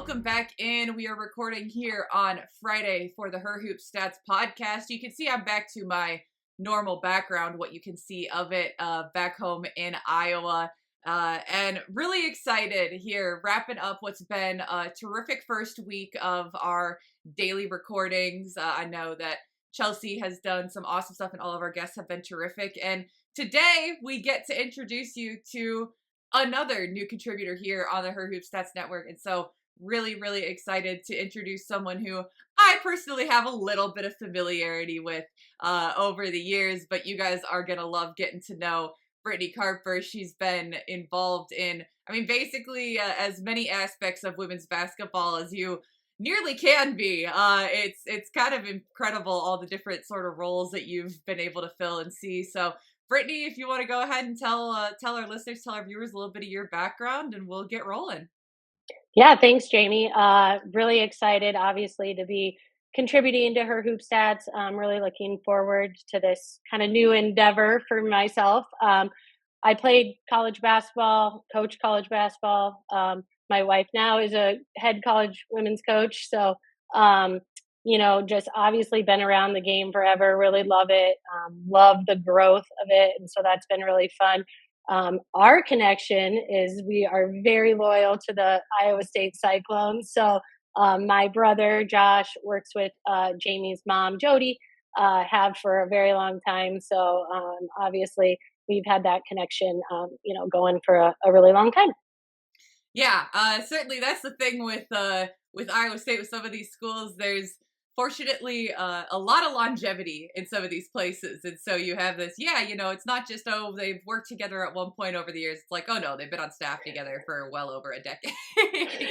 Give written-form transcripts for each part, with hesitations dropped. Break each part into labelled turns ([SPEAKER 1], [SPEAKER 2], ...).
[SPEAKER 1] welcome back in. We are recording here on Friday for the Her Hoop Stats podcast. You can see I'm back to my normal background, what you can see of it back home in Iowa. And really excited here, wrapping up what's been a terrific first week of our daily recordings. I know that Chelsea has done some awesome stuff and all of our guests have been terrific. And today we get to introduce you to another new contributor here on the Her Hoop Stats Network. And so really excited to introduce someone who I personally have a little bit of familiarity with over the years, but you guys are going to love getting to know Brittany Carper. She's been involved in, basically as many aspects of women's basketball as you nearly can be. It's kind of incredible all the different sort of roles that you've been able to fill and see. So Brittany, if you want to go ahead and tell our listeners, tell our viewers a little bit of your background, and we'll get rolling.
[SPEAKER 2] Yeah, thanks, Jamie. Really excited, obviously, to be contributing to Her Hoop Stats. I'm really looking forward to this kind of new endeavor for myself. I played college basketball, coached college basketball. My wife now is a head college women's coach. So, just obviously been around the game forever, really love it, love the growth of it. And so that's been really fun. Our connection is we are very loyal to the Iowa State Cyclones. So my brother, Josh, works with Jamie's mom, Jody, have for a very long time. So obviously we've had that connection, going for a really long time.
[SPEAKER 1] Yeah, certainly that's the thing with Iowa State, with some of these schools. There's fortunately a lot of longevity in some of these places. And so you have this, it's not just, they've worked together at one point over the years. It's like, oh no, they've been on staff together for well over a decade.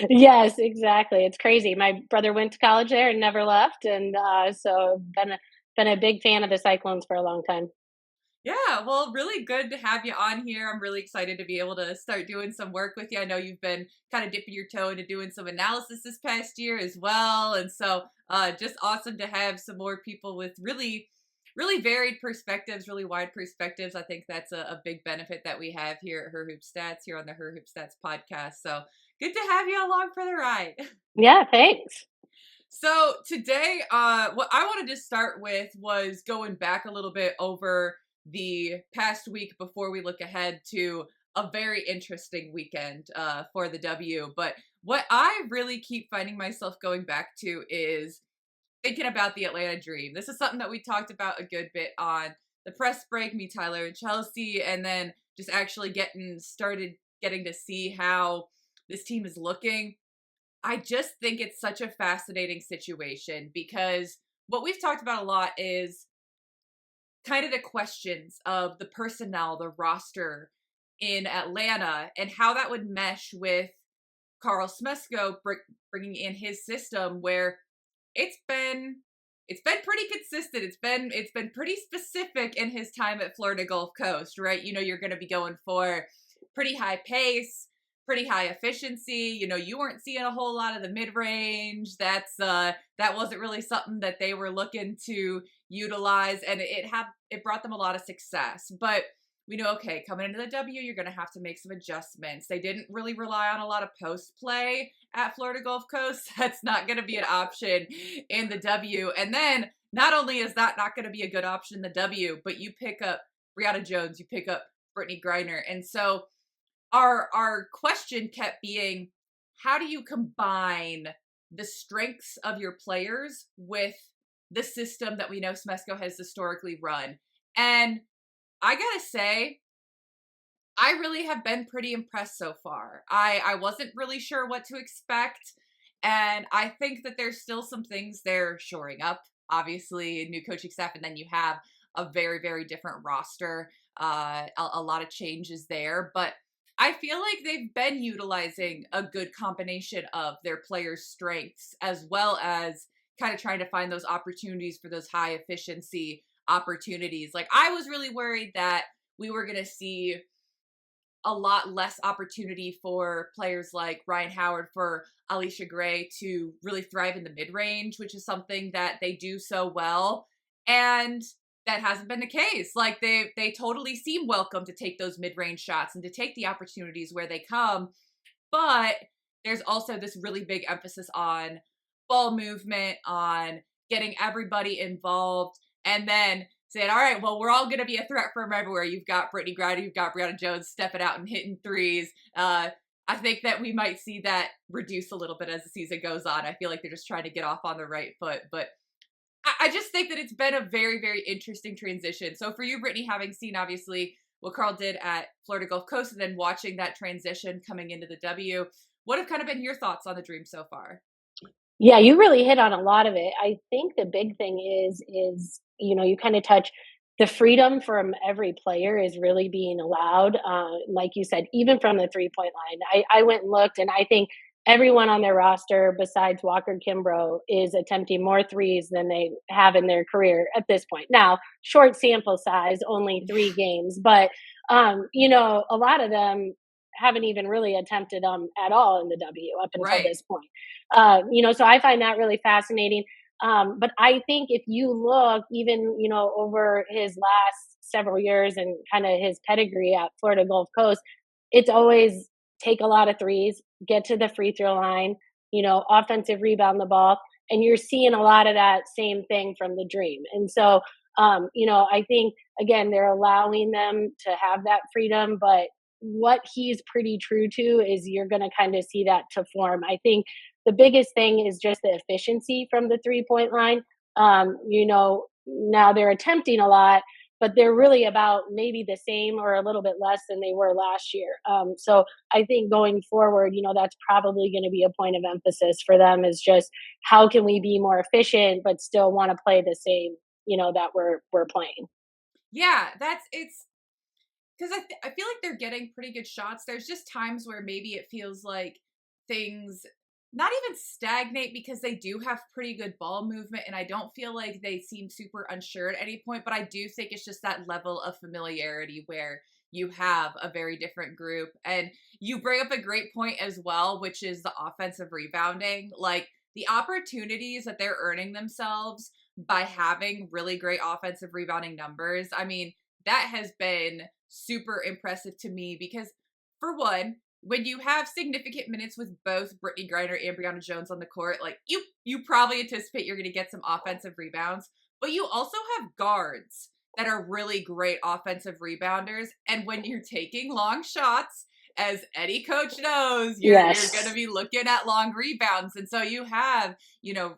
[SPEAKER 2] Yes, exactly. It's crazy. My brother went to college there and never left. And so been a big fan of the Cyclones for a long time.
[SPEAKER 1] Yeah, well, really good to have you on here. I'm really excited to be able to start doing some work with you. I know you've been kind of dipping your toe into doing some analysis this past year as well. And so just awesome to have some more people with really varied perspectives, really wide perspectives. I think that's a big benefit that we have here at Her Hoop Stats, here on the Her Hoop Stats podcast. So good to have you along for the ride.
[SPEAKER 2] Yeah, thanks.
[SPEAKER 1] So today, what I wanted to start with was going back a little bit over the past week before we look ahead to a very interesting weekend for the W. But what I really keep finding myself going back to is thinking about the Atlanta Dream. This is something that we talked about a good bit on the press break, me, Tyler, and Chelsea, and then just actually getting to see how this team is looking. I just think it's such a fascinating situation because what we've talked about a lot is kind of the questions of the personnel, the roster in Atlanta, and how that would mesh with Carl Smesko bringing in his system, where it's been pretty consistent. It's been pretty specific in his time at Florida Gulf Coast, right? You're going to be going for pretty high pace, pretty high efficiency. You weren't seeing a whole lot of the mid-range. That wasn't really something that they were looking to utilize, and it brought them a lot of success. But we know, okay, coming into the W, you're going to have to make some adjustments. They didn't really rely on a lot of post play at Florida Gulf Coast. That's not going to be an option in the W. And then not only is that not going to be a good option in the W, but you pick up Brianna Jones, you pick up Brittany Griner. And so our question kept being, how do you combine the strengths of your players with the system that we know Smesko has historically run? And I gotta say, I really have been pretty impressed so far. I wasn't really sure what to expect, and I think that there's still some things they're shoring up. Obviously, new coaching staff, and then you have a very different roster, a lot of changes there, but I feel like they've been utilizing a good combination of their players' strengths as well as kind of trying to find those opportunities for those high efficiency opportunities. Like, I was really worried that we were going to see a lot less opportunity for players like Ryan Howard, for Alicia Gray to really thrive in the mid-range, which is something that they do so well. And that hasn't been the case. Like, they totally seem welcome to take those mid-range shots and to take the opportunities where they come. But there's also this really big emphasis on ball movement, on getting everybody involved, and then saying, all right, well, we're all going to be a threat from everywhere. You've got Brittany Griner, you've got Brianna Jones stepping out and hitting threes. I think that we might see that reduce a little bit as the season goes on. I feel like they're just trying to get off on the right foot, but I just think that it's been a very, very interesting transition. So for you, Brittany, having seen obviously what Carl did at Florida Gulf Coast and then watching that transition coming into the W, what have kind of been your thoughts on the dream so far?
[SPEAKER 2] Yeah, you really hit on a lot of it. I think the big thing is, you kind of touch the freedom from every player is really being allowed. Like you said, even from the 3-point line, I went and looked, and I think everyone on their roster besides Walker Kimbrough is attempting more threes than they have in their career at this point. Now, short sample size, only
[SPEAKER 1] Yeah,
[SPEAKER 2] 3 games, but a lot of them haven't even really attempted them at all in the W up until
[SPEAKER 1] right.
[SPEAKER 2] this point. So I find that really fascinating. But I think if you look even, over his last several years and kind of his pedigree at Florida Gulf Coast, it's always take a lot of threes, get to the free throw line, offensive rebound the ball. And you're seeing a lot of that same thing from the dream. And so, I think, again, they're allowing them to have that freedom, but what he's pretty true to is you're going to kind of see that to form. I think the biggest thing is just the efficiency from the 3-point line. Now they're attempting a lot, but they're really about maybe the same or a little bit less than they were last year. So I think going forward, that's probably going to be a point of emphasis for them is just how can we be more efficient, but still want to play the same, that we're playing.
[SPEAKER 1] Yeah, it's because I feel like they're getting pretty good shots. There's just times where maybe it feels like things not even stagnate because they do have pretty good ball movement, and I don't feel like they seem super unsure at any point, but I do think it's just that level of familiarity where you have a very different group. And you bring up a great point as well, which is the offensive rebounding. Like the opportunities that they're earning themselves by having really great offensive rebounding numbers. I mean, that has been super impressive to me because, for one, when you have significant minutes with both Brittany Griner and Brianna Jones on the court, like you probably anticipate you're going to get some offensive rebounds, but you also have guards that are really great offensive rebounders. And when you're taking long shots, as any coach knows, you're going to
[SPEAKER 2] Yes.
[SPEAKER 1] be looking at long rebounds. And so you have,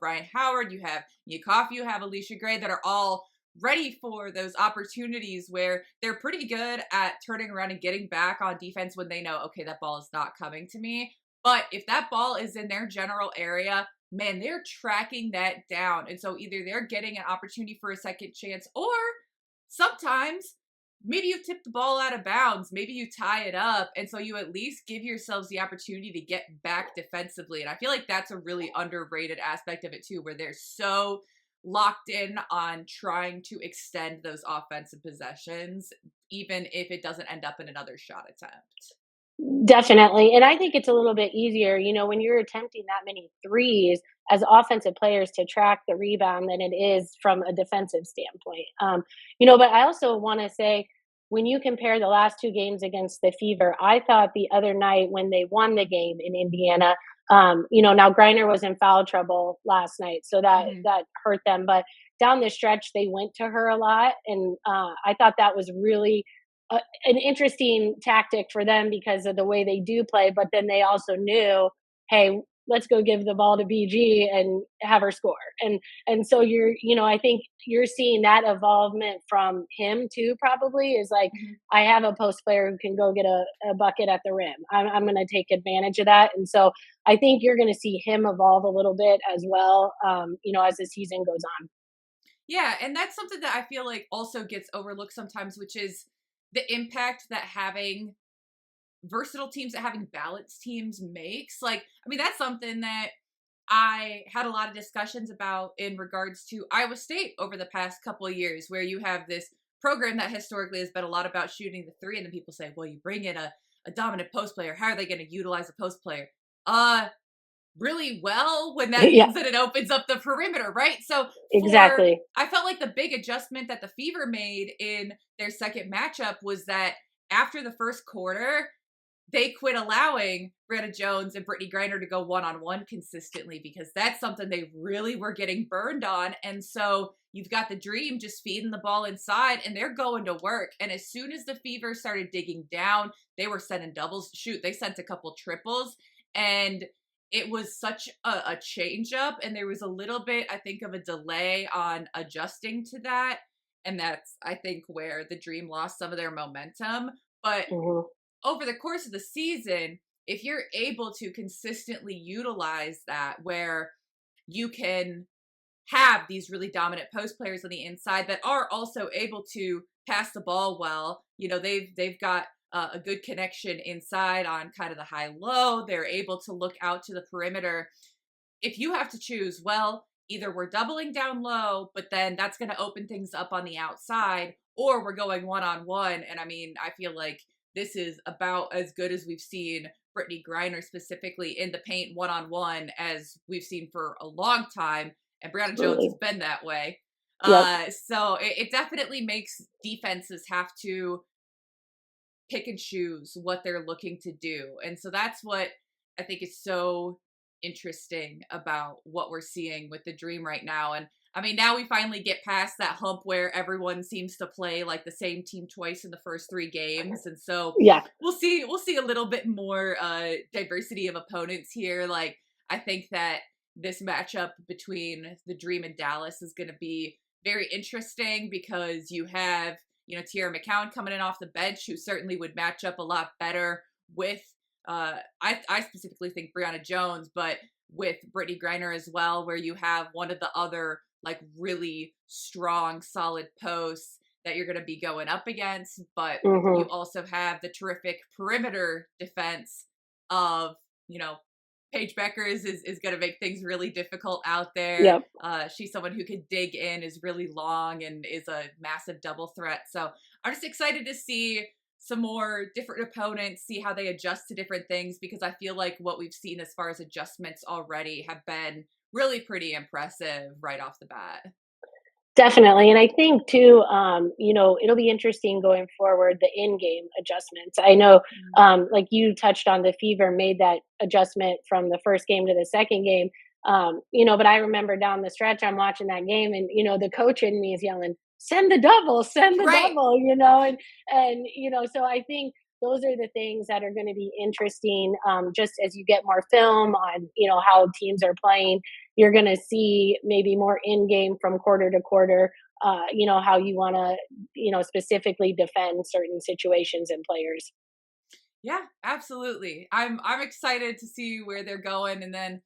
[SPEAKER 1] Ryan Howard, you have Yakov, you have Alicia Gray that are all ready for those opportunities where they're pretty good at turning around and getting back on defense when they know, okay, that ball is not coming to me. But if that ball is in their general area, man, they're tracking that down. And so either they're getting an opportunity for a second chance, or sometimes maybe you tip the ball out of bounds, maybe you tie it up. And so you at least give yourselves the opportunity to get back defensively. And I feel like that's a really underrated aspect of it too, where they're so locked in on trying to extend those offensive possessions, even if it doesn't end up in another shot attempt.
[SPEAKER 2] Definitely. And I think it's a little bit easier, when you're attempting that many threes as offensive players to track the rebound than it is from a defensive standpoint. But I also want to say when you compare the last 2 games against the Fever, I thought the other night when they won the game in Indiana, now Griner was in foul trouble last night, so that
[SPEAKER 1] Hmm.
[SPEAKER 2] that hurt them. But down the stretch, they went to her a lot, and I thought that was really an interesting tactic for them because of the way they do play. But then they also knew, hey, let's go give the ball to BG and have her score. And so I think you're seeing that evolvement from him too. Probably is like
[SPEAKER 1] Hmm.
[SPEAKER 2] I have a post player who can go get a bucket at the rim. I'm going to take advantage of that, and so I think you're going to see him evolve a little bit as well. As the season goes on.
[SPEAKER 1] Yeah, and that's something that I feel like also gets overlooked sometimes, which is the impact that having versatile teams, that having balanced teams makes. Like, I mean, that's something that I had a lot of discussions about in regards to Iowa State over the past couple of years, where you have this program that historically has been a lot about shooting the three, and then people say, well, you bring in a dominant post player. How are they going to utilize a post player? Really well, when that
[SPEAKER 2] Yeah,
[SPEAKER 1] means that it opens up the perimeter, right? So
[SPEAKER 2] exactly.
[SPEAKER 1] I felt like the big adjustment that the Fever made in their second matchup was that after the first quarter, they quit allowing Brianna Jones and Brittany Griner to go one-on-one consistently, because that's something they really were getting burned on. And so you've got the Dream just feeding the ball inside, and they're going to work. And as soon as the Fever started digging down, they were sending doubles. Shoot, they sent a couple triples. And it was such a change up. And there was a little bit, I think, of a delay on adjusting to that. And that's, I think, where the Dream lost some of their momentum. But
[SPEAKER 2] Mhm.
[SPEAKER 1] over the course of the season, if you're able to consistently utilize that, where you can have these really dominant post players on the inside that are also able to pass the ball well, they've got a good connection inside on kind of the high low. They're able to look out to the perimeter. If you have to choose, well, either we're doubling down low, but then that's going to open things up on the outside, or we're going one-on-one. And I mean, I feel like this is about as good as we've seen Brittany Griner specifically in the paint one-on-one as we've seen for a long time. And Brianna Jones
[SPEAKER 2] Absolutely.
[SPEAKER 1] has been that way.
[SPEAKER 2] Yep.
[SPEAKER 1] So it definitely makes defenses have to pick and choose what they're looking to do. And so that's what I think is so interesting about what we're seeing with the Dream right now. And I mean, now we finally get past that hump where everyone seems to play like the same team twice in the first 3 games. And so
[SPEAKER 2] Yeah.
[SPEAKER 1] we'll see a little bit more diversity of opponents here. Like, I think that this matchup between the Dream and Dallas is going to be very interesting, because you have Tierra McCowan coming in off the bench, who certainly would match up a lot better with, I specifically think Brianna Jones, but with Brittany Griner as well, where you have one of the other like really strong, solid posts that you're going to be going up against. But you
[SPEAKER 2] Mhm.
[SPEAKER 1] also have the terrific perimeter defense of, Paige Beckers is going to make things really difficult out there.
[SPEAKER 2] Yep.
[SPEAKER 1] She's someone who can dig in, is really long, and is a massive double threat. So I'm just excited to see some more different opponents, see how they adjust to different things, because I feel like what we've seen as far as adjustments already have been really pretty impressive right off the bat.
[SPEAKER 2] Definitely. And I think too, it'll be interesting going forward, the in-game adjustments. I know,
[SPEAKER 1] Mm.
[SPEAKER 2] like you touched on, the Fever made that adjustment from the first game to the second game. But I remember down the stretch, I'm watching that game, and the coach in me is yelling, send the
[SPEAKER 1] Right.
[SPEAKER 2] double, so I think those are the things that are going to be interesting, just as you get more film on, how teams are playing. You're going to see maybe more in game from quarter to quarter, how you want to, specifically defend certain situations and players.
[SPEAKER 1] Yeah, absolutely. I'm excited to see where they're going. And then,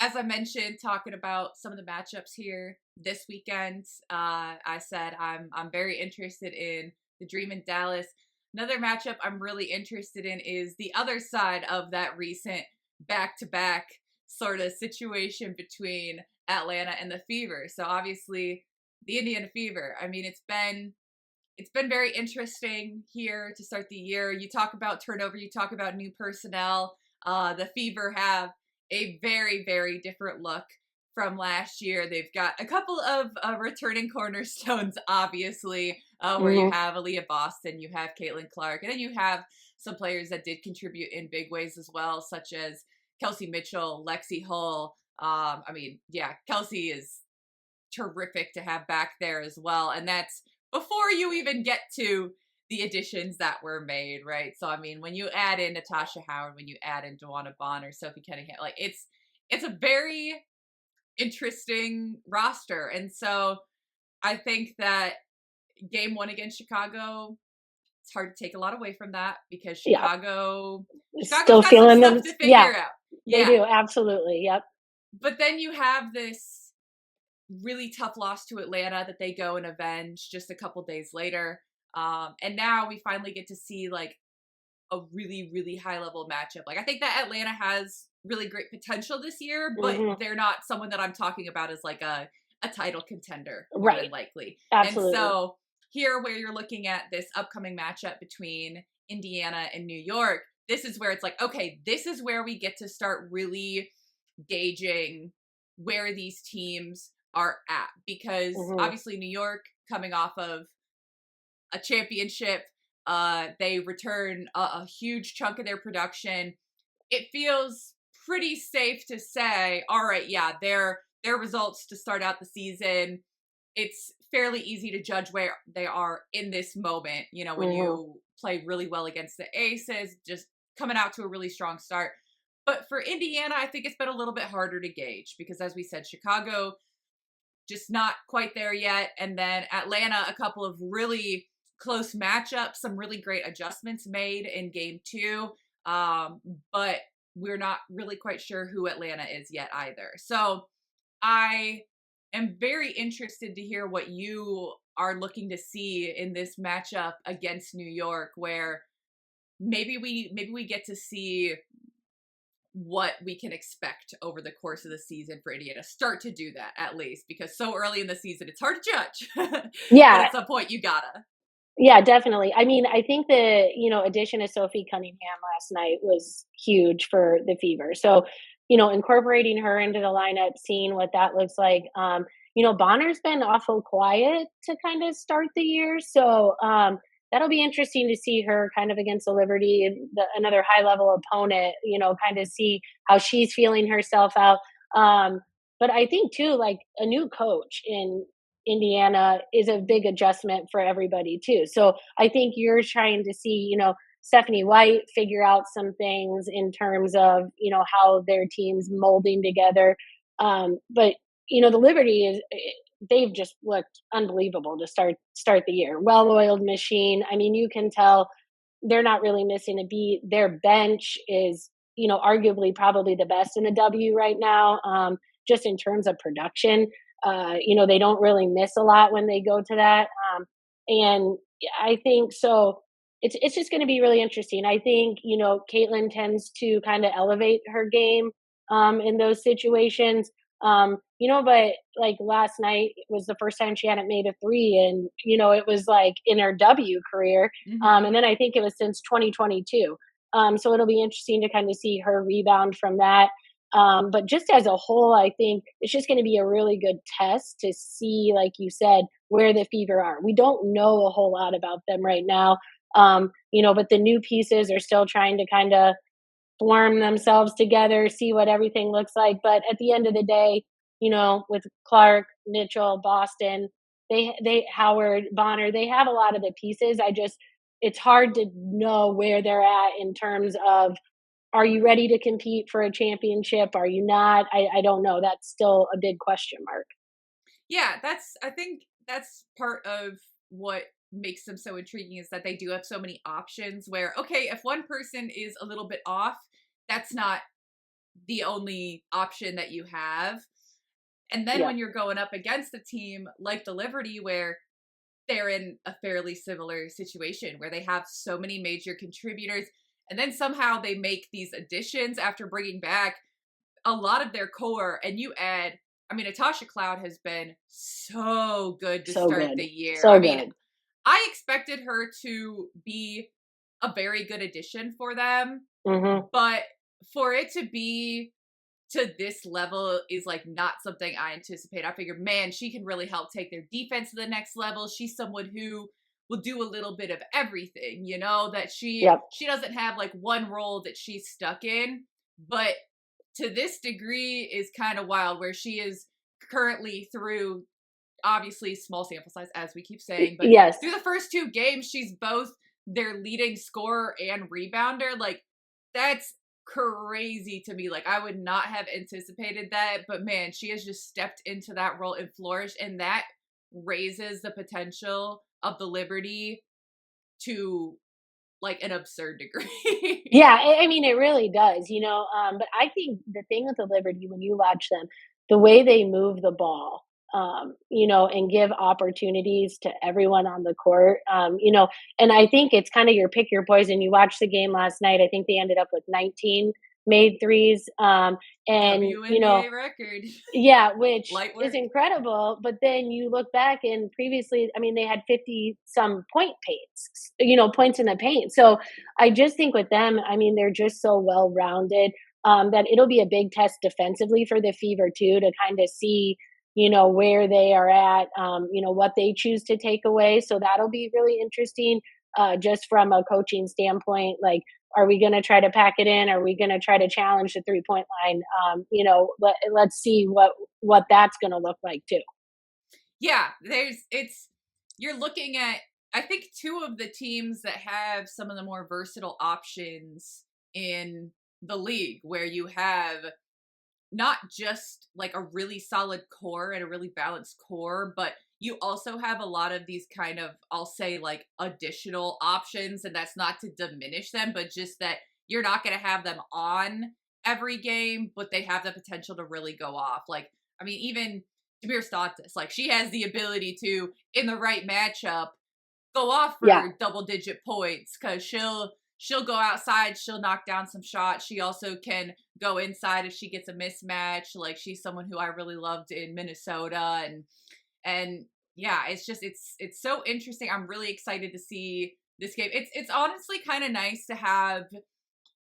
[SPEAKER 1] as I mentioned, talking about some of the matchups here this weekend, I said I'm very interested in the Dream in Dallas. Another matchup I'm really interested in is the other side of that recent back-to-back sort of situation between Atlanta and the Fever. So obviously, the Indiana Fever. I mean, it's been very interesting here to start the year. You talk about turnover, you talk about new personnel. The Fever have a very, very different look from last year. They've got a couple of returning cornerstones, obviously, where you
[SPEAKER 2] Hmm.
[SPEAKER 1] have Aaliyah Boston, you have Caitlin Clark, and then you have some players that did contribute in big ways as well, such as Kelsey Mitchell, Lexi Hull. I mean, yeah, Kelsey is terrific to have back there as well. And that's before you even get to the additions that were made, right? So I mean, when you add in Natasha Howard, when you add in Dewana Bonner, Sophie Cunningham, like it's a very interesting roster. And so I think that game one against Chicago, it's hard to take a lot away from that, because
[SPEAKER 2] Yeah.
[SPEAKER 1] Chicago's
[SPEAKER 2] Still
[SPEAKER 1] got some
[SPEAKER 2] feeling them.
[SPEAKER 1] stuff to
[SPEAKER 2] Yeah,
[SPEAKER 1] figure out.
[SPEAKER 2] they
[SPEAKER 1] Yeah.
[SPEAKER 2] do. Absolutely. Yep.
[SPEAKER 1] But then you have this really tough loss to Atlanta that they go and avenge just a couple days later. And now we finally get to see like a really, really high level matchup. Like, I think that Atlanta has really great potential this year, but
[SPEAKER 2] Hmm.
[SPEAKER 1] they're not someone that I'm talking about as like a title contender, more than
[SPEAKER 2] Right.
[SPEAKER 1] likely. And
[SPEAKER 2] Absolutely.
[SPEAKER 1] so here, where you're looking at this upcoming matchup between Indiana and New York, this is where it's like, okay, this is where we get to start really gauging where these teams are at, because
[SPEAKER 2] Hmm.
[SPEAKER 1] obviously New York coming off of a championship, They return a huge chunk of their production. It feels pretty safe to say, all right, yeah, their results to start out the season, it's fairly easy to judge where they are in this moment. You know, when
[SPEAKER 2] Hmm.
[SPEAKER 1] you play really well against the Aces, just coming out to a really strong start. But for Indiana, I think it's been a little bit harder to gauge because, as we said, Chicago just not quite there yet. And then Atlanta, a couple of really close matchups, some really great adjustments made in game two. Um, but we're not really quite sure who Atlanta is yet either. So I am very interested to hear what you are looking to see in this matchup against New York, where maybe we get to see what we can expect over the course of the season for Indiana. Start to do that at least, because so early in the season it's hard to judge. But
[SPEAKER 2] Yeah,
[SPEAKER 1] at some point you gotta.
[SPEAKER 2] yeah, definitely. I mean, I think the, addition of Sophie Cunningham last night was huge for the Fever. So, incorporating her into the lineup, seeing what that looks like. Bonner's been awful quiet to kind of start the year. So, that'll be interesting to see her kind of against the Liberty, another high level opponent, kind of see how she's feeling herself out. Um, but I think too, like a new coach in Indiana is a big adjustment for everybody too. So I think you're trying to see, Stephanie White figure out some things in terms of, how their team's molding together. But the Liberty is they've just looked unbelievable to start the year. Well-oiled machine. I mean, you can tell they're not really missing a beat. Their bench is, arguably probably the best in the W right now, just in terms of production. They don't really miss a lot when they go to that. And I think so. It's just going to be really interesting. I think Caitlin tends to kind of elevate her game in those situations. But like last night was the first time she hadn't made a three, and it was like in her W career. And
[SPEAKER 1] Mm-hmm.
[SPEAKER 2] then I think it was since 2022. So it'll be interesting to kind of see her rebound from that. But just as a whole, I think it's just going to be a really good test to see, like you said, where the Fever are. We don't know a whole lot about them right now. But the new pieces are still trying to kind of form themselves together, see what everything looks like. But at the end of the day, with Clark, Mitchell, Boston, they Howard, Bonner, they have a lot of the pieces. It's hard to know where they're at in terms of, are you ready to compete for a championship? Are you not? I don't know. That's still a big question mark.
[SPEAKER 1] Yeah, I think that's part of what makes them so intriguing is that they do have so many options where, okay, if one person is a little bit off, that's not the only option that you have. And then
[SPEAKER 2] Yeah.
[SPEAKER 1] when you're going up against a team like the Liberty, where they're in a fairly similar situation, where they have so many major contributors, and then somehow they make these additions after bringing back a lot of their core, and you add, I mean, Natasha Cloud has been so good to
[SPEAKER 2] So
[SPEAKER 1] start
[SPEAKER 2] good.
[SPEAKER 1] the year. I
[SPEAKER 2] So
[SPEAKER 1] mean,
[SPEAKER 2] good.
[SPEAKER 1] I expected her to be a very good addition for them,
[SPEAKER 2] Hmm.
[SPEAKER 1] but for it to be to this level is like not something I anticipate. I figured, man, she can really help take their defense to the next level. She's someone who will do a little bit of everything, that
[SPEAKER 2] Yep.
[SPEAKER 1] she doesn't have like one role that she's stuck in, but to this degree is kind of wild, where she is currently through, obviously small sample size as we keep saying, but
[SPEAKER 2] Yes.
[SPEAKER 1] through the first two games she's both their leading scorer and rebounder. Like, that's crazy to me. Like, I would not have anticipated that, but man, she has just stepped into that role and flourished, and that raises the potential of the Liberty to like an absurd degree.
[SPEAKER 2] Yeah, I mean, it really does, but I think the thing with the Liberty, when you watch them, the way they move the ball, and give opportunities to everyone on the court, and I think it's kind of your pick your poison. You watched the game last night. I think they ended up with 19 made threes. And,
[SPEAKER 1] WNBA record.
[SPEAKER 2] yeah, which
[SPEAKER 1] Light
[SPEAKER 2] is
[SPEAKER 1] work.
[SPEAKER 2] incredible. But then you look back and previously, I mean, they had 50 some points in the paint. So I just think with them, I mean, they're just so well rounded, that it'll be a big test defensively for the Fever too, to kind of see, where they are at, what they choose to take away. So that'll be really interesting. just from a coaching standpoint. Like, are we going to try to pack it in? Are we going to try to challenge the 3 point line? Let's see what that's going to look like too.
[SPEAKER 1] Yeah, you're looking at, I think, two of the teams that have some of the more versatile options in the league, where you have not just like a really solid core and a really balanced core, but you also have a lot of these kind of, I'll say, like additional options. And that's not to diminish them, but just that you're not going to have them on every game, but they have the potential to really go off. Like, I mean, even Demir Statis, like she has the ability to, in the right matchup, go off
[SPEAKER 2] Yeah.
[SPEAKER 1] for double digit points, because she'll go outside, she'll knock down some shots. She also can go inside if she gets a mismatch. Like, she's someone who I really loved in Minnesota, and yeah, it's so interesting. I'm really excited to see this game. It's honestly kind of nice to have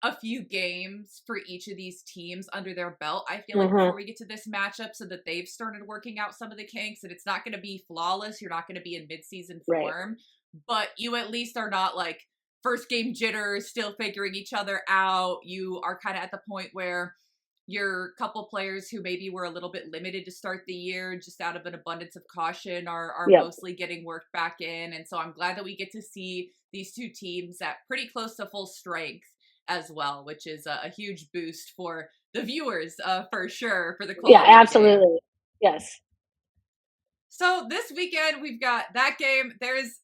[SPEAKER 1] a few games for each of these teams under their belt, I feel like, before we get to this matchup, so that they've started working out some of the kinks, and it's not going to be flawless. You're not going to be in midseason form, but you at least are not like first game jitters, still figuring each other out. You are kind of at the point where your couple players who maybe were a little bit limited to start the year, just out of an abundance of caution, are mostly getting worked back in. And so I'm glad that we get to see these two teams at pretty close to full strength as well, which is a huge boost for the viewers, for sure, for the quality.
[SPEAKER 2] Yeah, absolutely. Yes.
[SPEAKER 1] So this weekend we've got that game. There's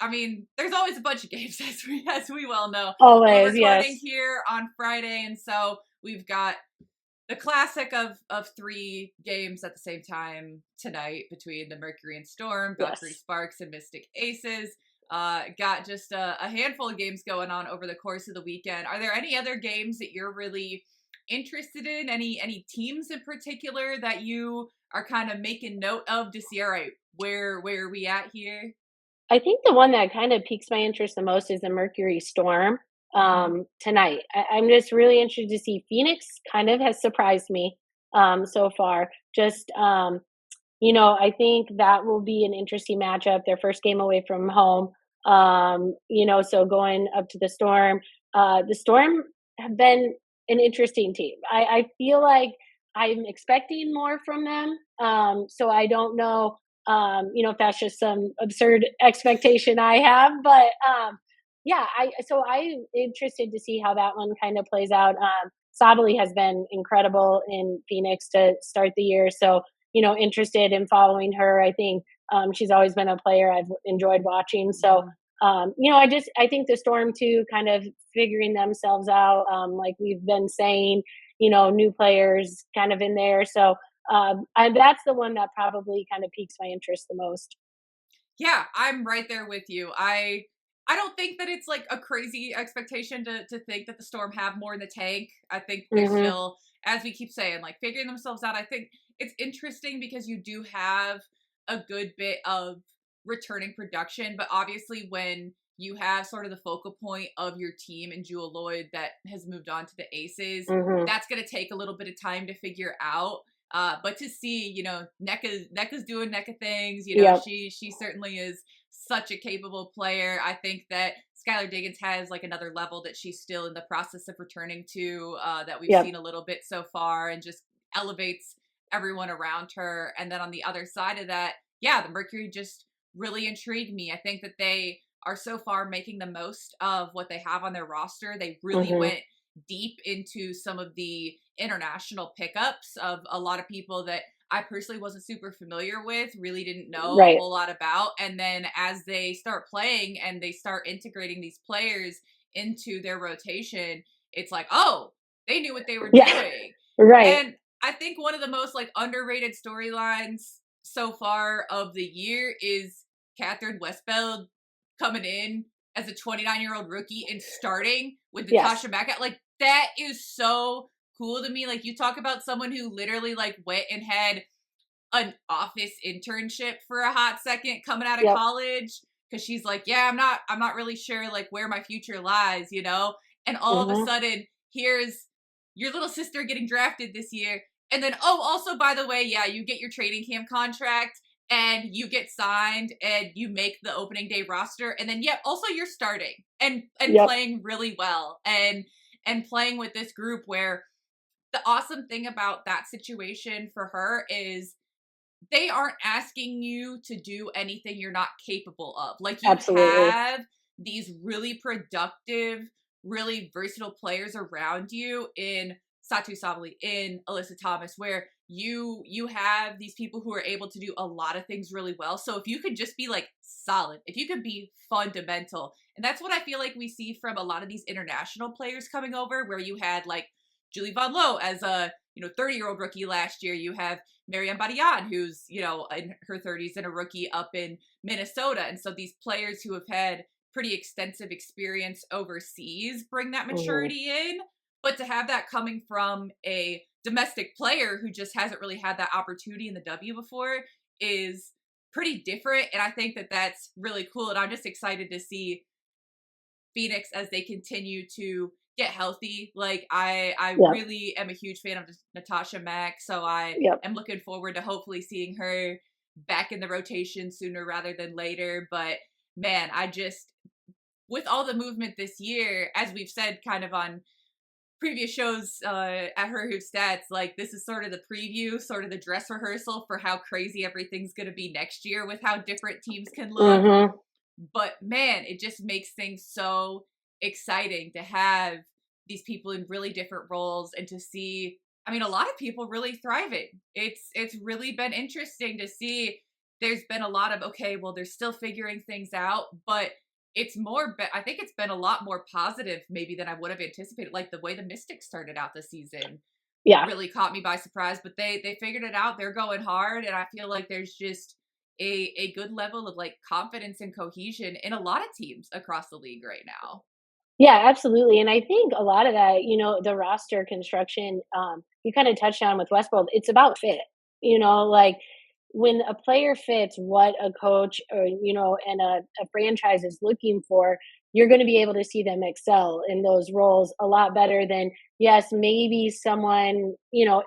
[SPEAKER 1] always a bunch of games, as we well know.
[SPEAKER 2] Always,
[SPEAKER 1] we're recording here on Friday, and so we've got the classic of 3 games at the same time tonight between the Mercury and Storm, Valkyrie Sparks, and Mystic Aces. Got just a handful of games going on over the course of the weekend. Are there any other games that you're really interested in? Any teams in particular that you are kind of making note of to see, all right, where are we at here?
[SPEAKER 2] I think the one that kind of piques my interest the most is the Mercury Storm tonight. I'm just really interested to see. Phoenix kind of has surprised me so far. Just I think that will be an interesting matchup. Their first game away from home. So going up to the Storm. The Storm have been an interesting team. I feel like I'm expecting more from them. So I don't know, if that's just some absurd expectation I have, but I'm interested to see how that one kind of plays out. Sabali has been incredible in Phoenix to start the year, so interested in following her. I think she's always been a player I've enjoyed watching. So I think the Storm too, kind of figuring themselves out, like we've been saying, new players kind of in there. So that's the one that probably kind of piques my interest the most.
[SPEAKER 1] Yeah, I'm right there with you. I don't think that it's like a crazy expectation to think that the Storm have more in the tank. I think they're still, as we keep saying, like figuring themselves out. I think it's interesting because you do have a good bit of returning production, but obviously when you have sort of the focal point of your team and Jewel Lloyd that has moved on to the Aces, that's going to take a little bit of time to figure out. But to see, NECA's doing NECA things, she certainly is such a capable player. I think that Skylar Diggins has like another level that she's still in the process of returning to, that we've seen a little bit so far, and just elevates everyone around her. And then on the other side of that, the Mercury just really intrigued me. I think that they are so far making the most of what they have on their roster. They really went deep into some of the international pickups of a lot of people that I personally wasn't super familiar with, really didn't know a whole lot about. And then as they start playing and they start integrating these players into their rotation, it's like, oh, they knew what they were doing. And I think one of the most like underrated storylines so far of the year is Catherine Westfeld coming in as a 29-year-old rookie and starting with Natasha Mack. Like, that is so cool to me. Like, you talk about someone who literally like went and had an office internship for a hot second coming out of college, because she's like, I'm not really sure like where my future lies, and all of a sudden here's your little sister getting drafted this year. And then, oh, also, by the way, you get your training camp contract, and you get signed and you make the opening day roster, and then yet also you're starting and
[SPEAKER 2] Yep.
[SPEAKER 1] playing really well and playing with this group where the awesome thing about that situation for her is they aren't asking you to do anything you're not capable of. Like, you
[SPEAKER 2] Absolutely.
[SPEAKER 1] have these really productive, really versatile players around you in Satu Sabali, in Alyssa Thomas, where you have these people who are able to do a lot of things really well. So if you could just be like solid, if you could be fundamental, and that's what I feel like we see from a lot of these international players coming over, where you had like Julie Von Lowe as a 30-year-old rookie last year. You have Marianne Badian, who's, in her 30s and a rookie up in Minnesota. And so these players who have had pretty extensive experience overseas bring that
[SPEAKER 2] Hmm.
[SPEAKER 1] maturity in. But to have that coming from a domestic player who just hasn't really had that opportunity in the W before is pretty different. And I think that that's really cool. And I'm just excited to see Phoenix as they continue to get healthy. Like, I
[SPEAKER 2] Yep.
[SPEAKER 1] really am a huge fan of Natasha Mack, so I
[SPEAKER 2] Yep.
[SPEAKER 1] am looking forward to hopefully seeing her back in the rotation sooner rather than later. But man, I just, with all the movement this year, as we've said kind of on previous shows at Her Hoop Stats, like, this is sort of the preview, sort of the dress rehearsal for how crazy everything's going to be next year with how different teams can look.
[SPEAKER 2] Hmm.
[SPEAKER 1] But man, it just makes things so exciting to have these people in really different roles and to see, I mean, a lot of people really thriving. It's really been interesting to see. There's been a lot of, okay, well, they're still figuring things out, but it's I think it's been a lot more positive maybe than I would have anticipated. Like, the way the Mystics started out the season
[SPEAKER 2] Yeah.
[SPEAKER 1] really caught me by surprise, but they figured it out. They're going hard, and I feel like there's just a good level of like confidence and cohesion in a lot of teams across the league right now.
[SPEAKER 2] Yeah, absolutely. And I think a lot of that, the roster construction, you kind of touched on with Westworld, it's about fit. Like when a player fits what a coach or, and a franchise is looking for, you're going to be able to see them excel in those roles a lot better than, yes, maybe someone,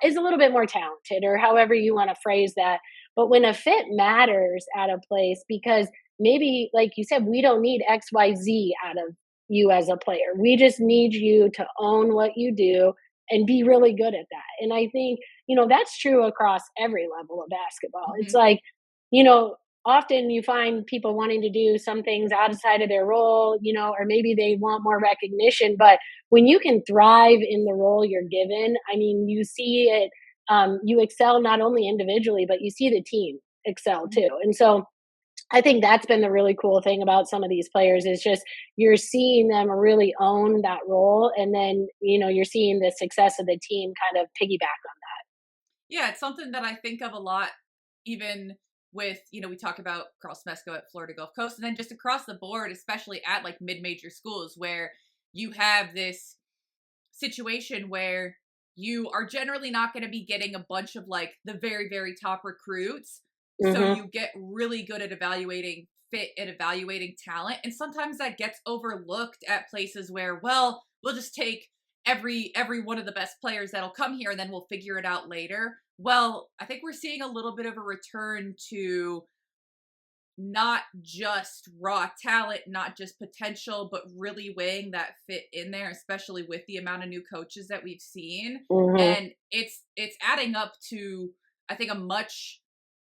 [SPEAKER 2] is a little bit more talented or however you want to phrase that. But when a fit matters at a place, because maybe, like you said, we don't need XYZ out of you as a player. We just need you to own what you do and be really good at that. And I think, that's true across every level of basketball. It's
[SPEAKER 1] Hmm.
[SPEAKER 2] like, often you find people wanting to do some things outside of their role, or maybe they want more recognition. But when you can thrive in the role you're given, I mean, you see it, you excel not only individually, but you see the team excel too. And so I think that's been the really cool thing about some of these players is just you're seeing them really own that role, and then you're seeing the success of the team kind of piggyback on
[SPEAKER 1] Yeah, it's something that I think of a lot, even with, we talk about Carl Smesco at Florida Gulf Coast, and then just across the board, especially at like mid-major schools where you have this situation where you are generally not going to be getting a bunch of like the very, very top recruits.
[SPEAKER 2] that.
[SPEAKER 1] So
[SPEAKER 2] Hmm.
[SPEAKER 1] you get really good at evaluating fit and evaluating talent. And sometimes that gets overlooked at places where, well, we'll just take every one of the best players that'll come here and then we'll figure it out later. Well, I think we're seeing a little bit of a return to not just raw talent, not just potential, but really weighing that fit in there, especially with the amount of new coaches that we've seen.
[SPEAKER 2] Hmm.
[SPEAKER 1] And it's adding up to, I think, a much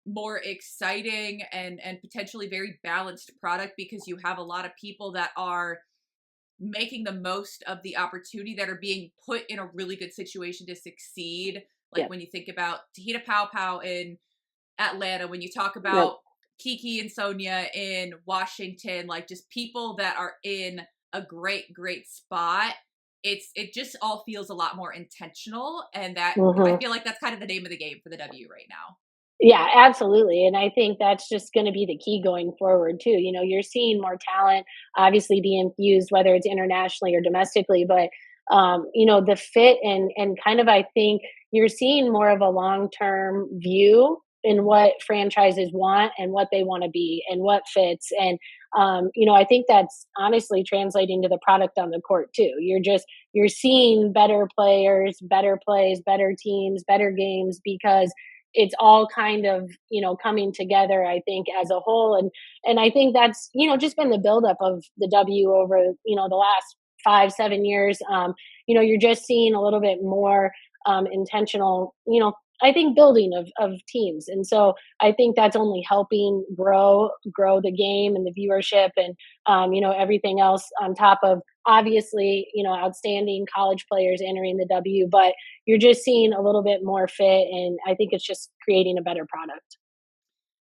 [SPEAKER 1] more exciting and potentially very balanced product, because you have a lot of people that are making the most of the opportunity, that are being put in a really good situation to succeed. Like
[SPEAKER 2] Yep.
[SPEAKER 1] when you think about Tahita Pow in Atlanta, when you talk
[SPEAKER 2] Yep.
[SPEAKER 1] about Kiki and Sonia in Washington, like just people that are in a great, great spot. It just all feels a lot more intentional, and that I
[SPEAKER 2] Hmm.
[SPEAKER 1] feel like that's kind of the name of the game for the W right now.
[SPEAKER 2] Yeah, absolutely. And I think that's just going to be the key going forward too. You're seeing more talent obviously be infused, whether it's internationally or domestically, but the fit and kind of I think you're seeing more of a long-term view in what franchises want and what they want to be and what fits. And I think that's honestly translating to the product on the court too. You're seeing better players, better plays, better teams, better games because it's all kind of, coming together, I think, as a whole. And I think that's, just been the buildup of the W over, the last 5, 7 years. You're just seeing a little bit more intentional, I think, building of teams. And so I think that's only helping grow the game and the viewership, and everything else on top of, obviously, outstanding college players entering the W. But you're just seeing a little bit more fit, and I think it's just creating a better product.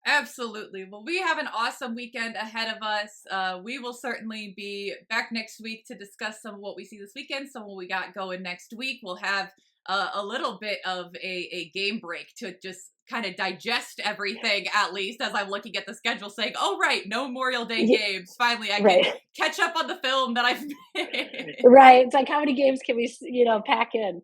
[SPEAKER 1] Absolutely. Well, we have an awesome weekend ahead of us. We will certainly be back next week to discuss some of what we see this weekend, some of what we got going next week. We'll have a little bit of a game break to just kind of digest everything, at least as I'm looking at the schedule saying, oh, right, no Memorial Day games. Finally, I can
[SPEAKER 2] Right.
[SPEAKER 1] catch up on the film that I've made.
[SPEAKER 2] Right. It's like, how many games can we, pack in?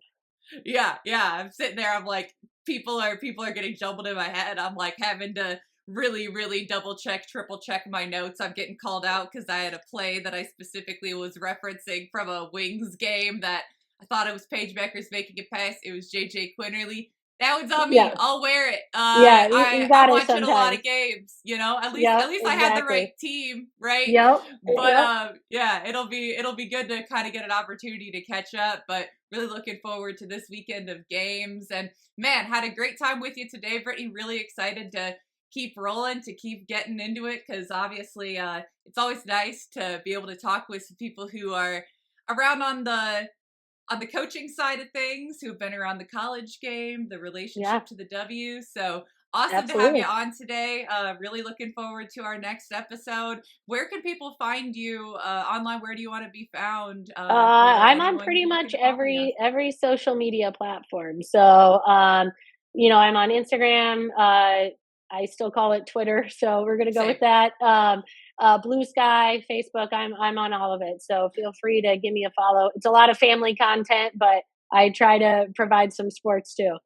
[SPEAKER 1] Yeah, yeah. I'm sitting there, I'm like, people are getting jumbled in my head. I'm like having to really double check, triple check my notes. I'm getting called out because I had a play that I specifically was referencing from a Wings game that I thought it was Paige Beckers making a pass. It was JJ Quinterly. That one's on me.
[SPEAKER 2] Yeah.
[SPEAKER 1] I'll wear it.
[SPEAKER 2] Yeah. You
[SPEAKER 1] I'm
[SPEAKER 2] got it
[SPEAKER 1] watching a lot
[SPEAKER 2] sometimes.
[SPEAKER 1] of games, at
[SPEAKER 2] Yep.
[SPEAKER 1] least I had the right
[SPEAKER 2] Exactly.
[SPEAKER 1] team, right?
[SPEAKER 2] Yep.
[SPEAKER 1] But
[SPEAKER 2] Yep.
[SPEAKER 1] yeah, it'll be good to kind of get an opportunity to catch up. But really looking forward to this weekend of games. And man, had a great time with you today, Brittany. Really excited to keep rolling, to keep getting into it, because obviously it's always nice to be able to talk with some people who are around on the coaching side of things, who've been around the college game, the
[SPEAKER 2] Yeah.
[SPEAKER 1] relationship to the W. So awesome to have you
[SPEAKER 2] Absolutely.
[SPEAKER 1] on today. Really looking forward to our next episode. Where can people find you online? Where do you want to be found for
[SPEAKER 2] I'm on
[SPEAKER 1] anyone
[SPEAKER 2] pretty
[SPEAKER 1] who
[SPEAKER 2] much
[SPEAKER 1] can follow you?
[SPEAKER 2] every social media platform. So, I'm on Instagram. I still call it Twitter, so we're gonna go with
[SPEAKER 1] Same.
[SPEAKER 2] that. Blue Sky, Facebook. I'm on all of it. So feel free to give me a follow. It's a lot of family content, but I try to provide some sports too.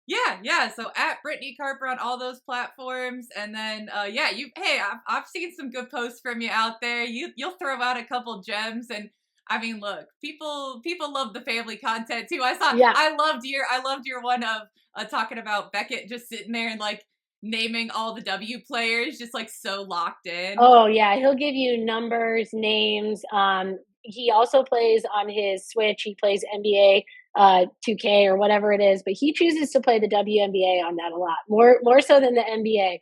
[SPEAKER 1] Yeah, yeah. So at Brittany Carper on all those platforms, and then yeah, hey, I've seen some good posts from you out there. You'll throw out a couple gems, and I mean, look, people love the family content too.
[SPEAKER 2] Yeah.
[SPEAKER 1] I loved your one of talking about Beckett just sitting there and like naming all the W players, just like so locked in.
[SPEAKER 2] Oh yeah, he'll give you numbers, names. He also plays on his Switch. He plays NBA 2K or whatever it is, but he chooses to play the WNBA on that a lot, more so than the NBA.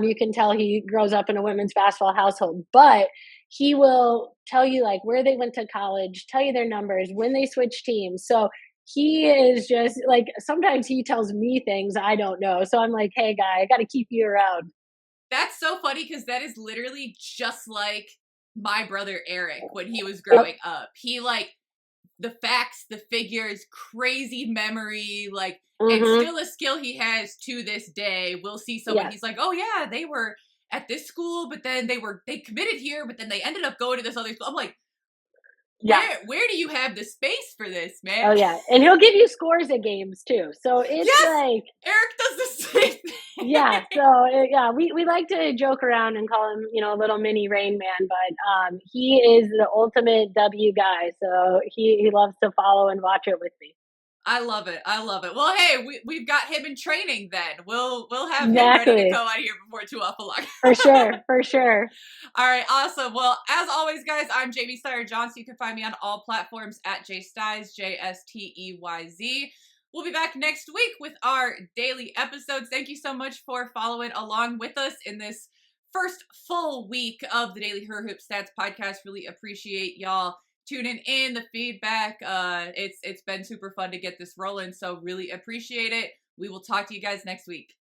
[SPEAKER 2] You can tell he grows up in a women's basketball household, but he will tell you like where they went to college, tell you their numbers, when they switch teams. So he is just like, sometimes he tells me things I don't know. So I'm like, hey guy, I got to keep you around.
[SPEAKER 1] That's so funny because that is literally just like my brother Eric when he was
[SPEAKER 2] Yep.
[SPEAKER 1] growing up. He like the facts, the figures, crazy memory, like, and
[SPEAKER 2] Mm-hmm.
[SPEAKER 1] still a skill he has to this day. We'll see someone,
[SPEAKER 2] Yes.
[SPEAKER 1] he's like, oh yeah, they were at this school, but then they committed here, but then they ended up going to this other school. I'm like,
[SPEAKER 2] Yeah.
[SPEAKER 1] where do you have the space for this, man?
[SPEAKER 2] Oh yeah, and he'll give you scores at games too. So it's
[SPEAKER 1] Yes,
[SPEAKER 2] like,
[SPEAKER 1] Eric does the same
[SPEAKER 2] yeah.
[SPEAKER 1] thing.
[SPEAKER 2] So yeah, we like to joke around and call him, a little mini Rain Man, but he is the ultimate W guy. So he loves to follow and watch it with me.
[SPEAKER 1] I love it. I love it. Well, hey, we've got him in training then. We'll have him ready to
[SPEAKER 2] Exactly.
[SPEAKER 1] go out here before too awful long.
[SPEAKER 2] For sure. For sure.
[SPEAKER 1] All right, awesome. Well, as always, guys, I'm Jamie Steyer Johnson. You can find me on all platforms at JSteyz, JSTEYZ. We'll be back next week with our daily episodes. Thank you so much for following along with us in this first full week of the Daily Her Hoop Stats podcast. Really appreciate y'all tuning in, the feedback. It's been super fun to get this rolling, so really appreciate it. We will talk to you guys next week.